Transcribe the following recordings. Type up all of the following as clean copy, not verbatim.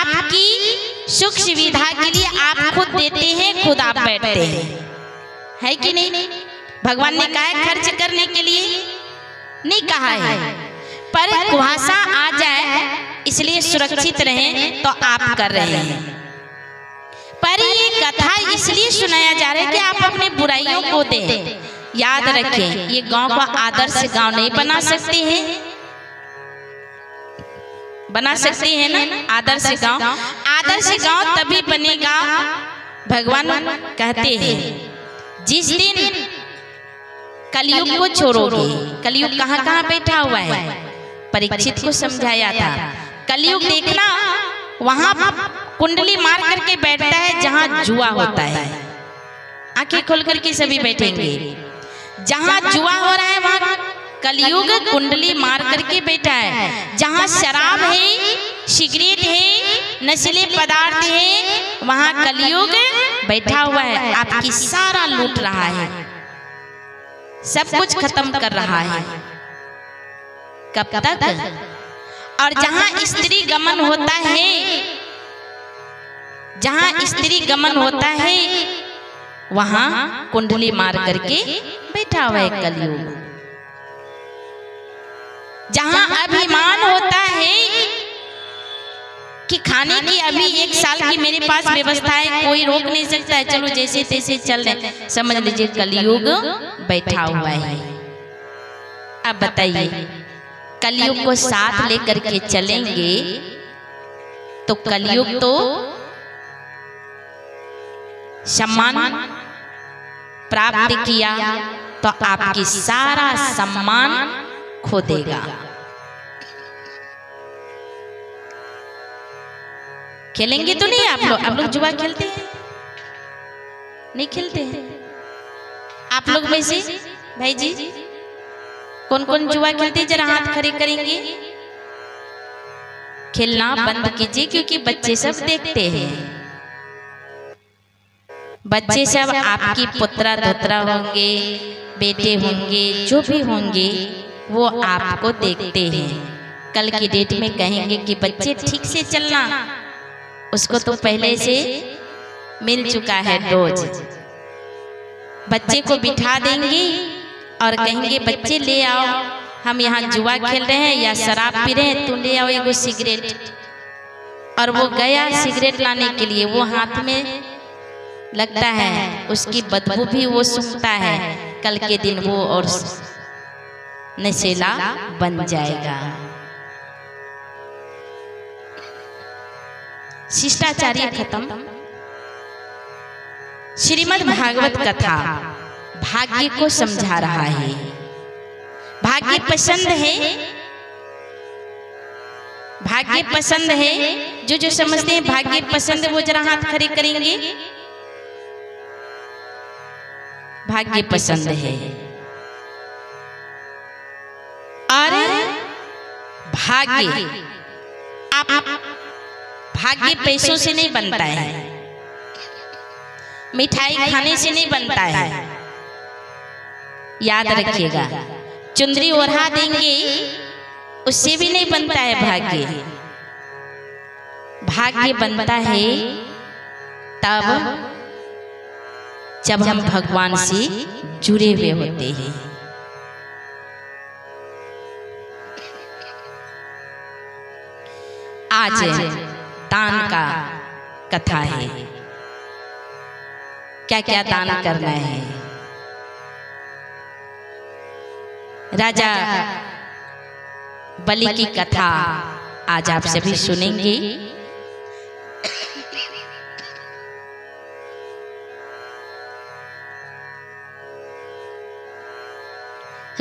आपकी सुख सुविधा के लिए आप खुद देते हैं, खुद आप बैठते हैं, है कि नहीं? भगवान ने कहा है खर्च करने के लिए नहीं कहा है, पर कुहासा आ जाए इसलिए सुरक्षित रहें तो आप कर रहे हैं। पर ये कथा इसलिए सुनाया जा रहा है कि आप अपनी बुराइयों को दें। याद रखें, ये गांव का आदर्श गांव नहीं बना सकते हैं, बना सकते हैं ना आदर्श गांव। आदर्श गांव तभी बनेगा, भगवान कहते हैं जिस दिन कलयुग को छोड़ोगे। कलयुग कहाँ कहाँ बैठा हुआ है, परीक्षित को समझाया था। कलयुग देखना वहां कुंडली मार करके बैठता है जहां जुआ होता है। आंखें खोल करके सभी बैठेंगे। जहां जुआ हो रहा है वहां कलयुग कुंडली मार करके बैठा है। जहां शराब है, सिगरेट है, नशीले पदार्थ है, वहां कलयुग बैठा हुआ है, आपकी सारा लूट रहा है, सब कुछ खत्म कर रहा है। कब तक? और जहां स्त्री गमन होता है, जहां स्त्री गमन होता है वहां कुंडली मार करके बैठा हुआ है कलयुग। जहां अभिमान होता है कि खाने की अभी 1 साल की मेरे पास व्यवस्था है, कोई रोक नहीं सकता है, चलो जैसे तैसे चल रहे, समझ लीजिए कलयुग बैठा हुआ है। अब बताइए, कलयुग को साथ लेकर के चलेंगे तो कलयुग तो सम्मान प्राप्त किया तो आपकी सारा सम्मान खो देगा। खेलेंगे तो नहीं आप लोग? आप लोग जुआ खेलते हैं? नहीं खेलते हैं? आप लोग में से भाई जी कौन कौन जुआ खेलते हैं? जरा हाथ खड़े करेंगे। खेलना बंद कीजिए क्योंकि बच्चे सब देखते हैं। बच्चे सब आपकी पुत्रा धोत्रा होंगे, बेटे होंगे, जो भी होंगे वो आपको देखते हैं। कल की डेट में कहेंगे कि बच्चे ठीक से चलना, उसको तो पहले से मिल चुका है डोज। बच्चे को बिठा देंगे और कहेंगे बच्चे ले आओ, हम यहाँ जुआ खेल रहे हैं या शराब पी रहे हैं, तुम ले आओ एगो सिगरेट। और वो गया सिगरेट लाने के लिए, वो हाथ में लगता है, उसकी बदबू भी वो सूंघता है। कल के दिन वो और नशेला बन जाएगा। शिष्टाचार्य खत्म। श्रीमद् भागवत कथा भाग्य को समझा रहा है। भाग्य पसंद है, भाग्य पसंद है। जो जो समझते हैं भाग्य पसंद है वो जरा हाथ खड़े करेंगे। भाग्य पसंद है। और भाग्य आप भाग्य पैसों से नहीं बनता है, मिठाई खाने से नहीं बनता है, याद रखिएगा। चुंदरी ओढ़ा देंगे उससे भी नहीं बनता है भाग्य। भाग्य बनता है तब जब हम भगवान से जुड़े हुए होते हैं। आज दान का कथा है। क्या क्या दान करना है? राजा बलि की कथा आज आप सभी सुनेंगे।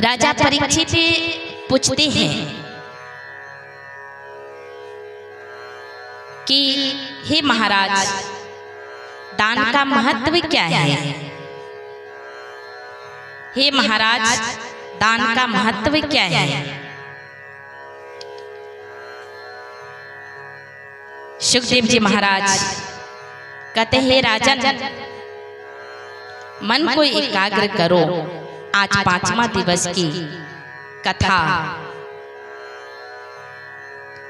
राजा परीक्षित पूछते हैं कि हे महाराज, दान का महत्व क्या है? हे महाराज, दान का महत्व क्या है? सुखदेव जी महाराज कहते हैं, राजन, मन को एकाग्र करो। आज 5वां दिवस की कथा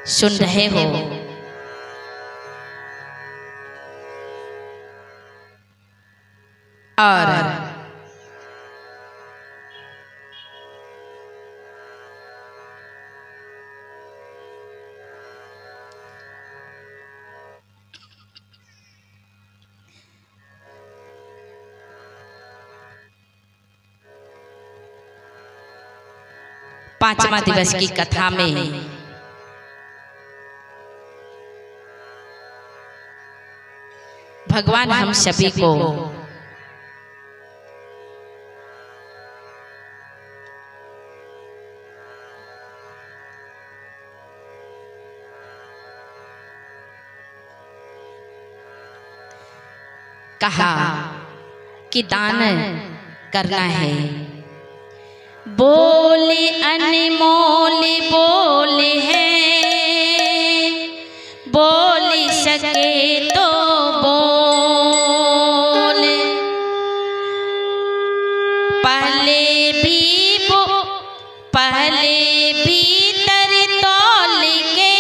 सुन रहे हो। और पांचवा दिवस की कथा में भगवान हम सभी को कहा कि दान करना है। बोले अनमोल बोले हैं, बोल सके तो बोल, पहले भीतर तौल के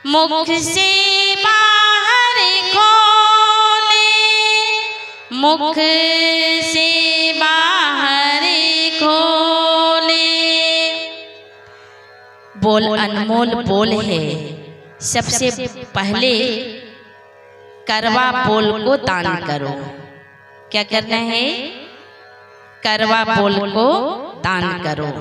मुख से बाहर खोले, मुख से बाहर खोले। बोल अनमोल बोल है, सबसे पहले करवा बोल को दान करो। क्या करना है? करवा बोल को दान करो।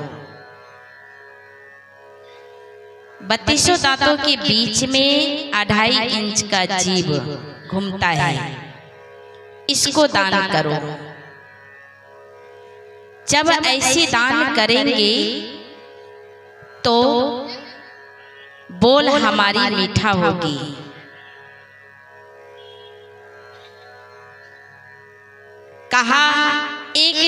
32 दांतों के बीच में 2.5 इंच का जीभ घूमता है, इसको दान करो। जब ऐसे दान करेंगे तो बोल हमारी मीठा होगी। कहा एक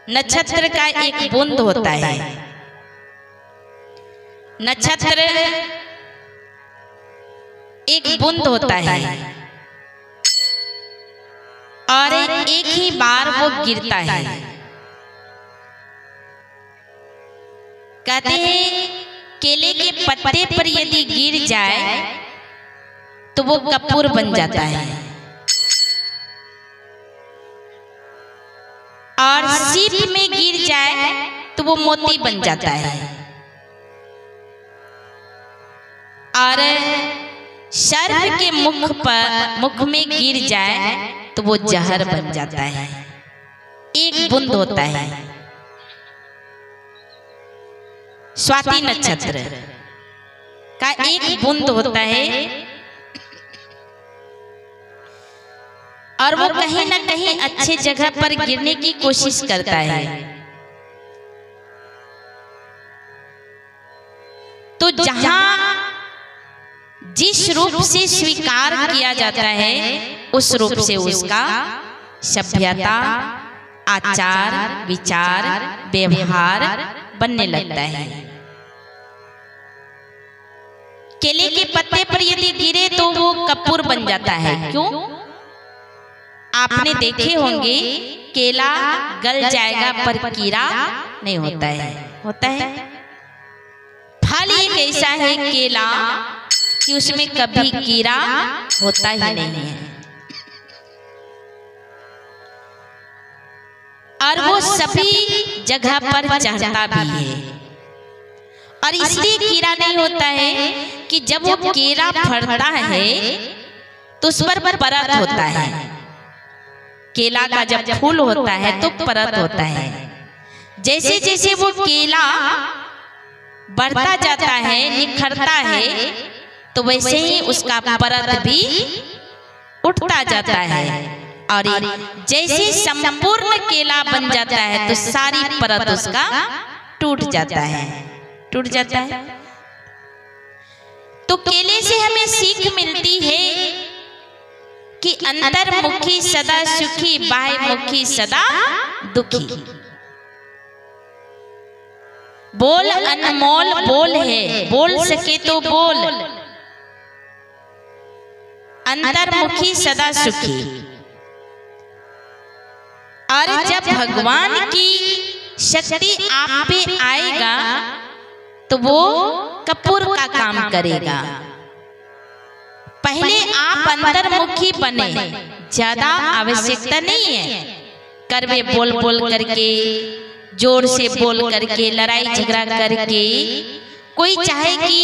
नक्षत्र का एक बूंद होता है। नक्षत्र एक बूंद होता है और एक ही बार वो गिरता है। कहते हैं केले के पत्ते पर यदि गिर जाए तो वो कपूर बन जाता है, और सीप में गिर जाए तो वो मोती बन जाता है, और सर्प के मुख में गिर जाए तो वो जहर बन जाता है। एक बूंद होता है। स्वाति नक्षत्र का एक बूंद होता है, और वो कहीं ना कहीं अच्छे जगह पर गिरने की कोशिश करता है। तो जहां जिस रूप से स्वीकार किया जाता है उस रूप से उसका सभ्यता, आचार, विचार, व्यवहार बनने लगता है। केले के पत्ते पर यदि गिरे तो वो कपूर बन जाता है। क्यों? आपने देखे होंगे केला गल जाएगा पर कीड़ा नहीं होता है। होता है? फल एक ऐसा है केला कि उसमें कभी कीड़ा होता ही नहीं है, और वो सभी जगह पर चढ़ता भी है। और इसलिए कीड़ा नहीं होता है कि जब वो केला फड़ता है तो उस पर परत होता है। केला का जब फूल होता है तो परत होता है। जैसे जैसे वो केला बढ़ता जाता है, निखरता है, तो वैसे ही उसका परत भी उठता जाता है, और जैसे संपूर्ण केला बन जाता है तो सारी परत उसका टूट जाता है। टूट जाता है। तो केले से हमें सीख मिलती है कि अंतर्मुखी सदा सुखी, बाह्यमुखी सदा दुखी। बोल अनमोल बोल है, बोल सके तो बोल, अंतर्मुखी सदा सुखी। और जब भगवान की शक्ति आप पे आएगा तो वो कपूर का काम करेगा। पहले आप अंतर्मुखी बने, ज्यादा आवश्यकता नहीं है। करवे बोल बोल करके, जोर से बोल करके, लड़ाई झगड़ा करके कोई चाहे कि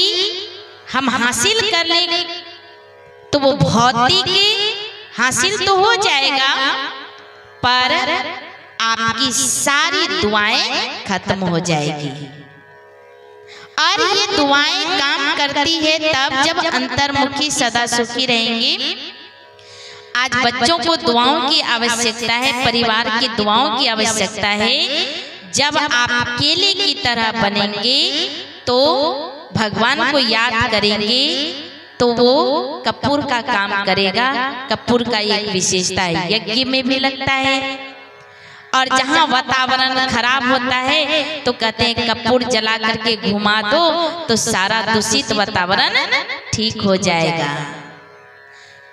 हम हासिल कर ले तो वो भौतिक हासिल तो हो जाएगा, पर आपकी सारी दुआएं खत्म हो जाएगी। और ये दुआएं काम करती है तब जब अंतर्मुखी सदा सुखी रहेंगे। आज बच्चों को दुआओं की आवश्यकता है, परिवार की दुआओं की आवश्यकता है। जब आप अकेले की तरह बनेंगे तो भगवान को याद करेंगे तो वो कपूर का काम करेगा। कपूर का एक विशेषता है, यज्ञ में भी लगता है। और जहाँ वातावरण खराब होता है तो कहते हैं कपूर जला करके घुमा दो तो सारा दूषित वातावरण ठीक हो जाएगा।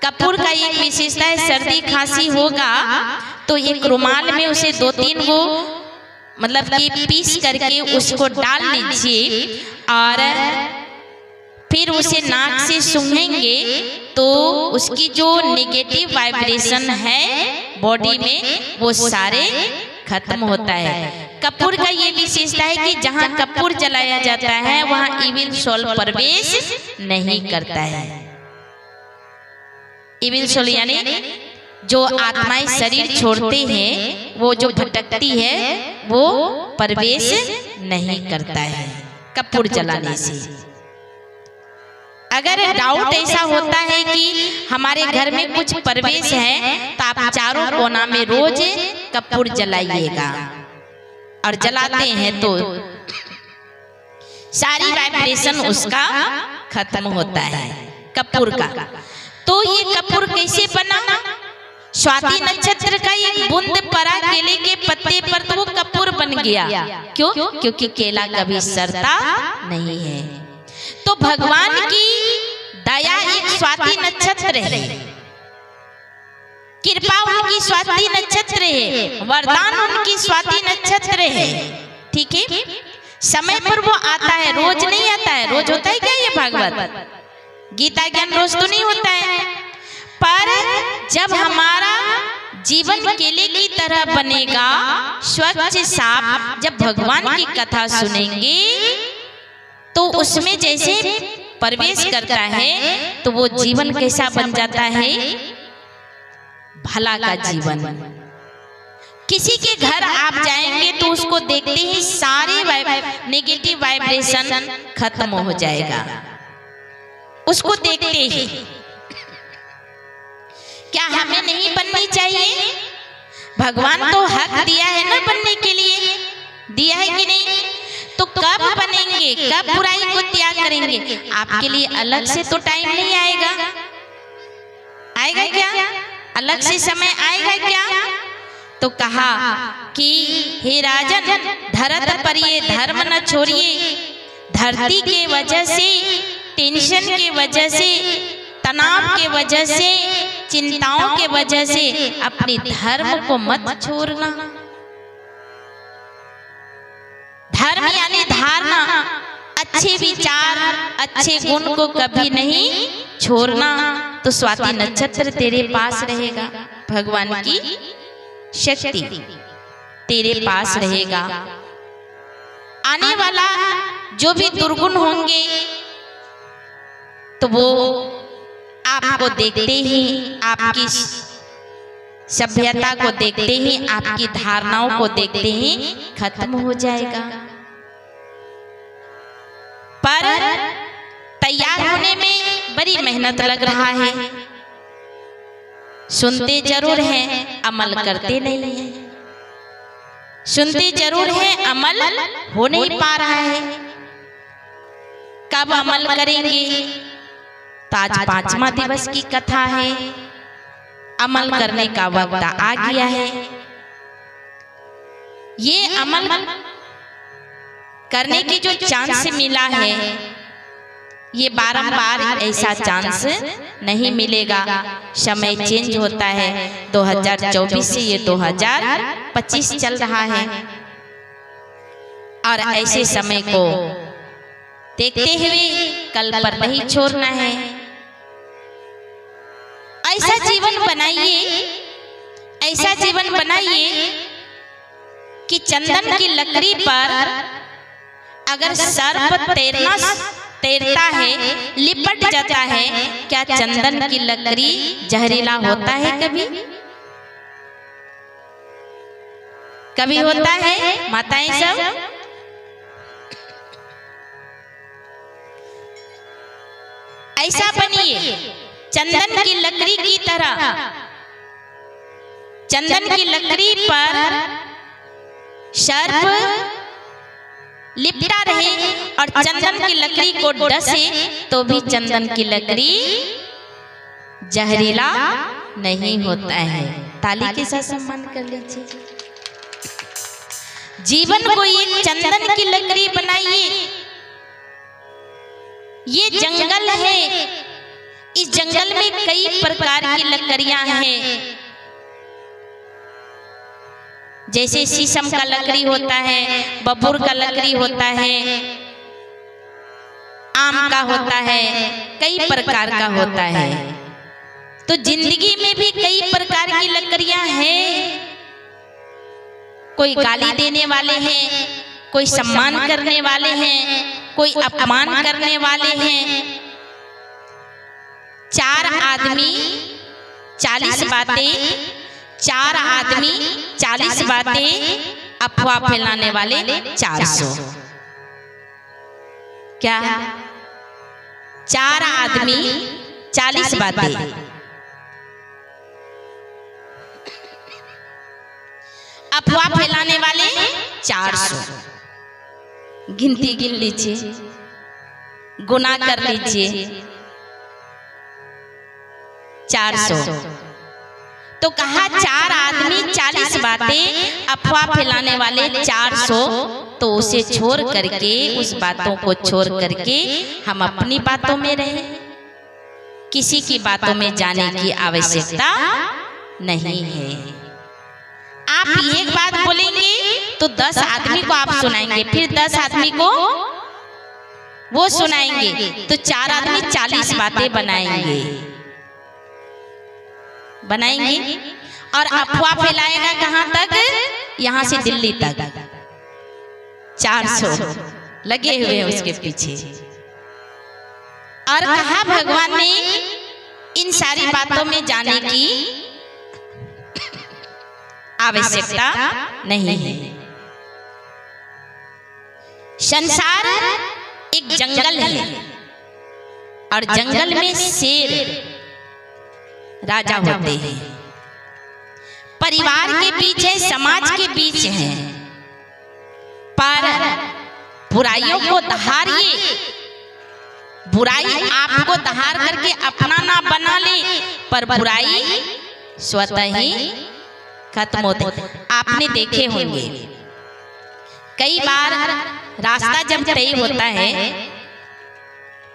कपूर का एक विशेषता है, सर्दी खांसी होगा तो एक रुमाल में उसे 2-3 गो मतलब कि पीस करके उसको डाल लीजिए और फिर उसे नाक से सूंघेंगे तो उसकी जो नेगेटिव वाइब्रेशन है बॉडी में वो सारे खत्म होता है। कपूर का ये विशेषता है कि जहाँ कपूर जलाया जाता है वहाँ इविल सोल प्रवेश नहीं करता है। इविल सोल यानी जो आत्माएं शरीर छोड़ते हैं, वो जो भटकती है वो प्रवेश नहीं करता है कपूर जलाने से। अगर डाउट ऐसा होता है कि हमारे घर में कुछ प्रवेश है तो आप चारों कोना में रोज कपूर जलाइएगा। और जलाते हैं तो सारी वाइब्रेशन उसका खत्म होता है कपूर का। तो ये कपूर कैसे बना? स्वाति नक्षत्र का एक बूंद पड़ा केले के पत्ते पर तो वो कपूर बन गया। क्यों? क्योंकि केला कभी सड़ता नहीं है। तो भगवान की दया एक स्वाति नक्षत्र है, कृपा उनकी स्वाति नक्षत्र है, वरदान उनकी स्वाति नक्षत्र है। ठीक है, समय पर वो आता है, रोज नहीं आता है। रोज होता है क्या ये भागवत गीता ज्ञान? रोज तो नहीं होता है, पर जब हमारा जीवन केले की तरह बनेगा, स्वच्छ साफ, जब भगवान की कथा सुनेंगे तो उसमें जैसे प्रवेश करता है तो वो जीवन कैसा बन जाता है? भला का जीवन। किसी के घर आप जाएंगे तो उसको देखते ही सारे नेगेटिव वाइब्रेशन खत्म हो जाएगा उसको देखते ही। क्या हमें नहीं बननी चाहिए? भगवान तो हक दिया है ना बनने के लिए, दिया है कि नहीं? तो कब बनेंगे, कब बुराई को त्याग करेंगे? आपके लिए अलग से तो टाइम नहीं आएगा। आएगा क्या? अलग से समय आएगा क्या? तो कहा कि हे राजन, धरत पर ये धर्म न छोड़िए। धरती के वजह से, टेंशन के वजह से, तनाव के वजह से, चिंताओं के वजह से अपने धर्म को मत छोड़ना। धर्म यानी धारणा, अच्छे विचार, अच्छे गुण को कभी नहीं छोड़ना। तो स्वाति नक्षत्र तेरे पास रहेगा, भगवान की शक्ति तेरे पास रहेगा। आने वाला जो भी दुर्गुण होंगे तो वो आपको देखते ही, आपकी सभ्यता को देखते ही, आपकी धारणाओं को देखते ही खत्म हो जाएगा। पर तैयार होने में बड़ी मेहनत लग रहा है। सुनते जरूर हैं, अमल करते नहीं हैं। सुनते जरूर हैं, अमल हो नहीं पा रहा है। कब अमल करेंगे? तो आज 5वां दिवस की कथा है, अमल करने का वक्त आ गया है। ये अमल करने की जो चांस मिला है, ये बारंबार ऐसा चांस नहीं मिलेगा। समय चेंज होता है, 2024 से ये 2025 चल रहा है। और ऐसे समय को देखते हुए कल पर नहीं छोड़ना है। ऐसा जीवन बनाइए, ऐसा जीवन बनाइए कि चंदन की लकड़ी पर अगर सर्प तैरता है, लिपट जाता है, क्या चंदन की लकड़ी जहरीला होता है? कभी कभी होता है? माताएं सब ऐसा बनिए चंदन की लकड़ी की तरह। चंदन की लकड़ी पर सर्प लिपटा रहे और चंदन की लकड़ी को डसे तो भी चंदन की लकड़ी जहरीला नहीं होता है। ताली के साथ सम्मान कर लीजिए। जीवन को एक चंदन की लकड़ी बनाइए। ये जंगल है, इस जंगल में कई प्रकार की लकड़ियां हैं। जैसे शीशम का लकड़ी होता है, बबूर का लकड़ी होता है, आम का होता है, कई प्रकार का होता है। तो जिंदगी में भी कई प्रकार की लकड़ियां हैं। कोई गाली देने वाले हैं, कोई सम्मान करने वाले हैं, कोई अपमान करने वाले हैं। 4 आदमी 40 बातें, 4 आदमी 40 बातें, अफवाह फैलाने वाले 400। क्या? 4 आदमी 40 बातें, अफवाह फैलाने वाले 400। गिनती गिन लीजिए, गुना कर लीजिए। 400। तो कहा 4 आदमी 40 बातें, अफवाह फैलाने वाले 400। तो उसे छोड़ करके, उस बातों को छोड़ करके हम अपनी बातों में रहें। किसी की बातों में जाने की आवश्यकता नहीं है। आप एक बात बोलेंगे तो 10 आदमी को आप सुनाएंगे, फिर 10 आदमी को वो सुनाएंगे, तो 4 आदमी 40 बातें बनाएंगे। और अफवाह फैलाएगा कहां तक? यहां से दिल्ली तक। 400 लगे हुए हैं उसके पीछे। और कहा भगवान ने इन सारी बातों में जाने की आवश्यकता नहीं है। संसार एक जंगल है और जंगल में शेर राजा होते हैं। परिवार के बीच है, समाज के बीच है, पर बुराइयों को दहाड़िए। बुराई आपको दहाड़ करके अपना ना बना ले, पर बुराई स्वतः ही खत्म होते। आपने देखे होंगे कई बार रास्ता जब तय होता है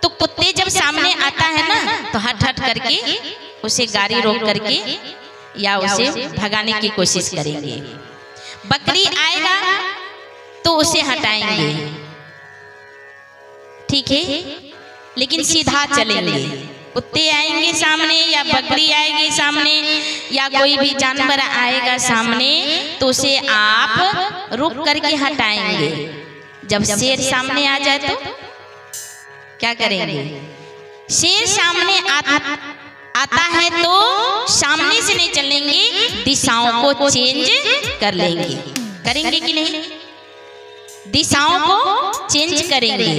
तो कुत्ते जब सामने आता है ना, तो हट हट करके उसे गाड़ी रोक करके या उसे भगाने की कोशिश करेंगे। बकरी आएगा तो उसे हटाएंगे, ठीक है, लेकिन सीधा चलेंगे। कुत्ते आएंगे सामने या बकरी आएगी सामने या कोई भी जानवर आएगा सामने, तो उसे आप रुक करके हटाएंगे। जब शेर सामने आ जाए तो क्या करेंगे? शेर सामने आता है तो सामने से नहीं चलेंगे, दिशाओं को चेंज कर लेंगे। करेंगे कि नहीं? दिशाओं को चेंज करेंगे।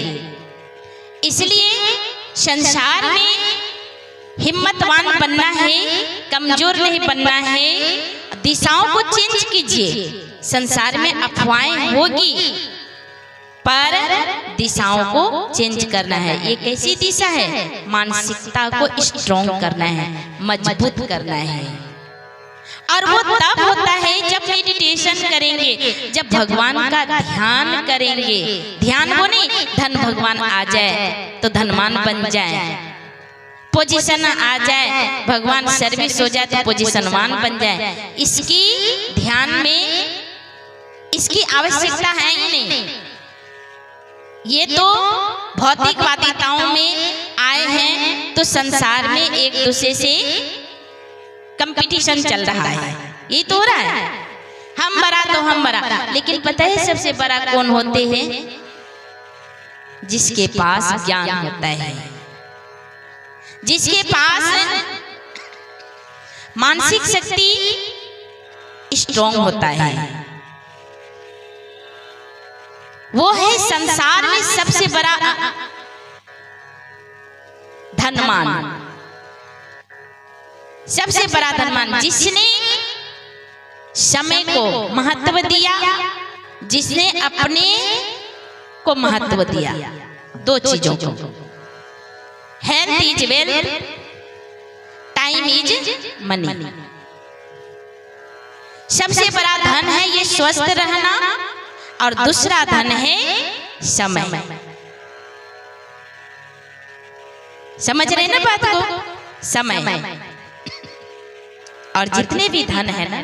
इसलिए संसार में हिम्मतवान बनना है, कमजोर नहीं बनना है। दिशाओं को चेंज कीजिए। संसार में अफवाहें होगी, पर दिशाओं को चेंज करना है। एक ऐसी दिशा है, मानसिकता को स्ट्रॉन्ग करना है, मजबूत करना है। और वो तब होता है जब मेडिटेशन करेंगे, जब भगवान का ध्यान करेंगे। ध्यान को नहीं, धन भगवान आ जाए तो धनवान बन जाए, पोजीशन आ जाए, भगवान सर्विस हो जाए तो पोजीशनवान बन जाए। इसकी ध्यान में इसकी आवश्यकता है ही नहीं। ये तो भौतिकवादिताओं में आए हैं, तो संसार में एक दूसरे से कंपटीशन चल रहा है, ये तो हो रहा है, हम बड़ा तो हम बड़ा। लेकिन पता है सबसे बड़ा कौन होते हैं? जिसके पास ज्ञान होता है, जिसके पास मानसिक शक्ति स्ट्रॉन्ग होता है, वो है संसार में सबसे बड़ा धनवान, सबसे बड़ा धनवान। जिसने समय को महत्व दिया, जिसने अपने को महत्व दिया, दो चीजों को, health is wealth, time is money. सबसे बड़ा धन है ये स्वस्थ रहना, और दूसरा धन है समय। समझ रहे ना बात को? समय। और जितने भी धन है ना,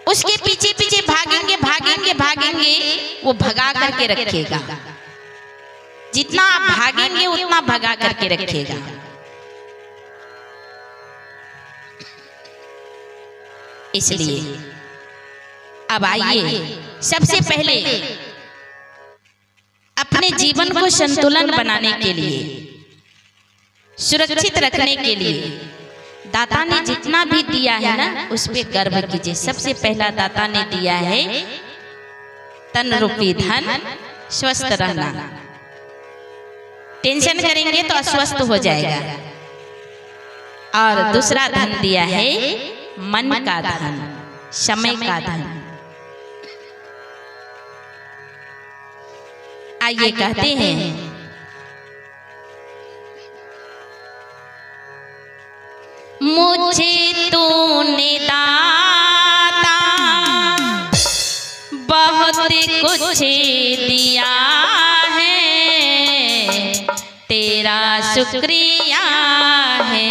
उसके पीछे पीछे भागेंगे भागेंगे भागेंगे, वो भगा करके रखेगा। जितना आप भागेंगे उतना भगा करके रखेगा। इसलिए अब आइए, सबसे पहले अपने जीवन को संतुलन बनाने के लिए, सुरक्षित रखने के लिए दाता ने जितना भी दिया है ना, उस पे गर्व कीजिए। सबसे पहला दाता ने दिया है तन रूपी धन, स्वस्थ रहना। टेंशन करेंगे तो अस्वस्थ हो जाएगा। और दूसरा धन दिया है मन का धन, समय का धन। आइए कहते हैं, मुझे तूने दाता बहुत कुछ दिया है, तेरा शुक्रिया है,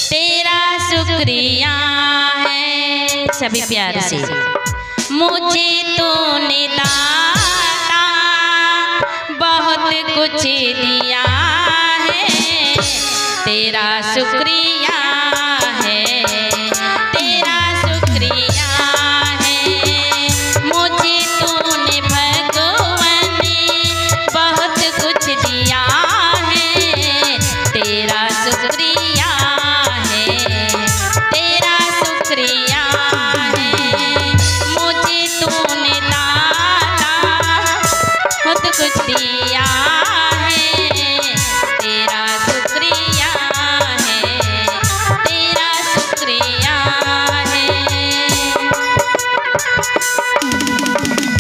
तेरा शुक्रिया है। सभी प्यार से, मुझे तूने दाता बहुत कुछ दिया है, तेरा शुक्रिया है, तेरा शुक्रिया है। मुझे तूने भगवान बहुत कुछ दिया है, तेरा शुक्रिया है, तेरा शुक्रिया है। मुझे तूने दाता बहुत कुछ दिया है, तेरा शुक्रिया है, तेरा शुक्रिया है।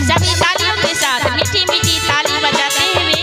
सभी तालियों के साथ मीठी मीठी ताली बजाते हुए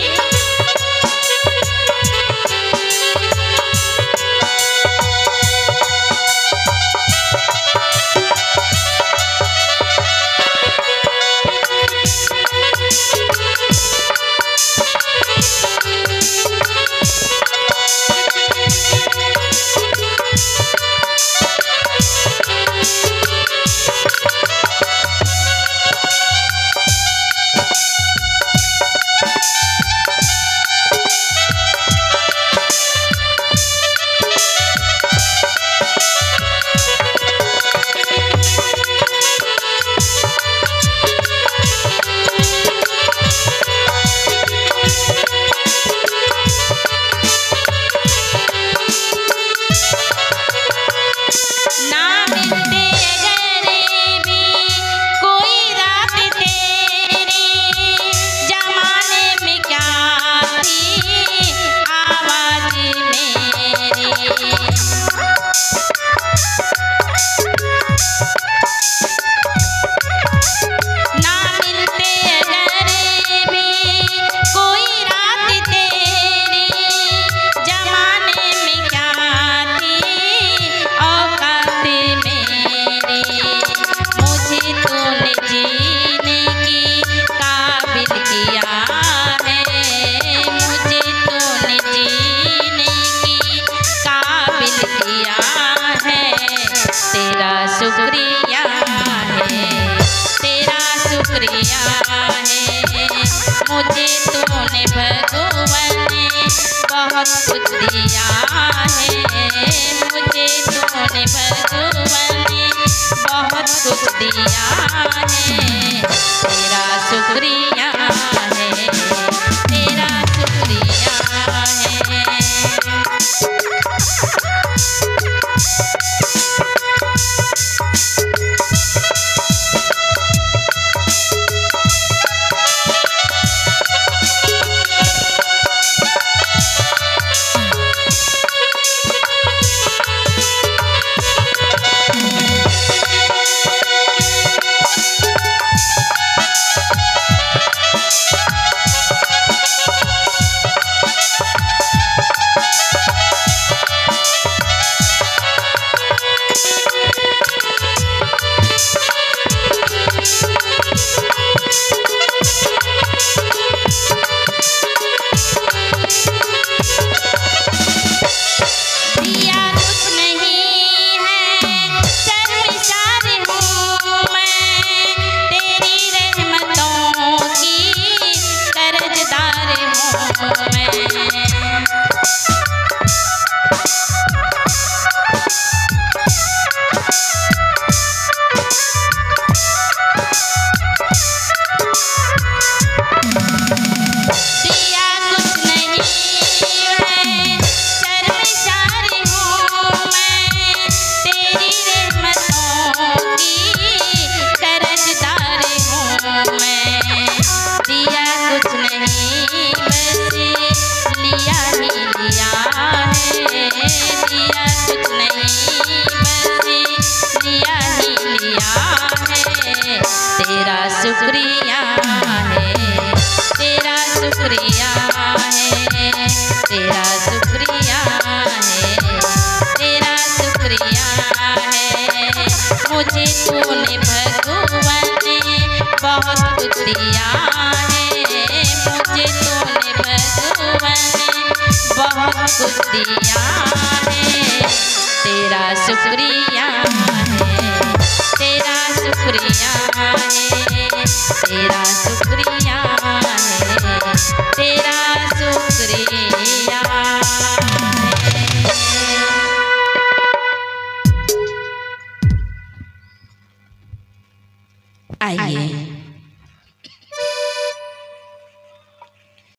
बहुत कुछ दिया है, मुझे तूने भगवान बहुत कुछ दिया है, तेरा शुक्रिया है, तेरा शुक्रिया है। तेरा शुक्रिया है, तेरा शुक्रिया है, तेरा शुक्रिया है, तेरा शुक्रिया है। मुझे तूने भगवान बहुत कुछ दिया है, मुझे तूने भगवान बहुत कुछ दिया है, तेरा शुक्रिया है, तेरा शुक्रिया है, तेरा शुक्रिया है, तेरा शुक्रिया।